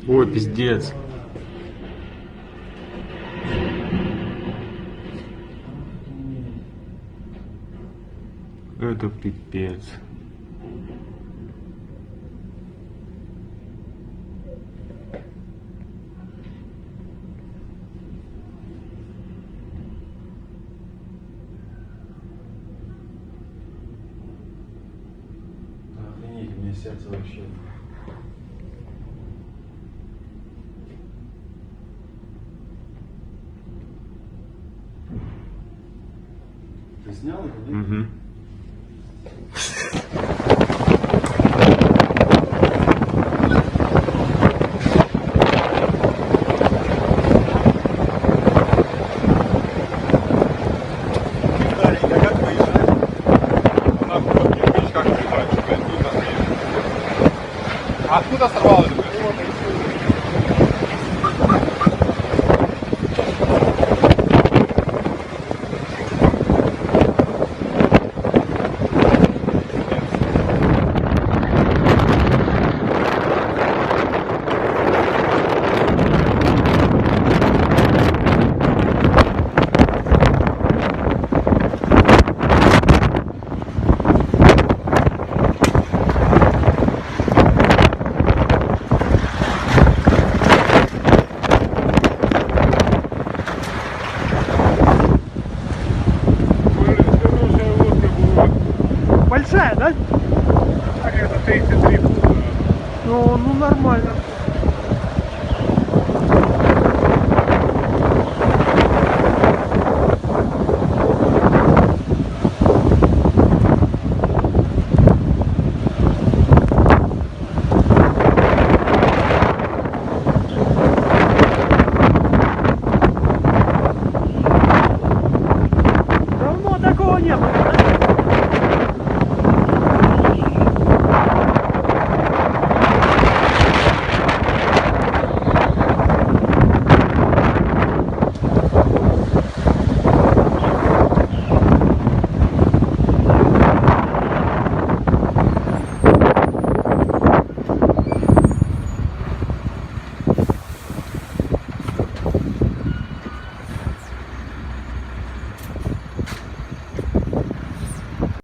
Ой, пиздец. Это пипец. Охренеть, у меня сердце вообще. Ты снял это, да? Угу. Старенько, как выезжать? Она вот кирпич как выезжать, чтобы тут отъехать. А откуда сорвал это? Хорошая лодка была. Большая, да? Так это 33 фута. Ну нормально.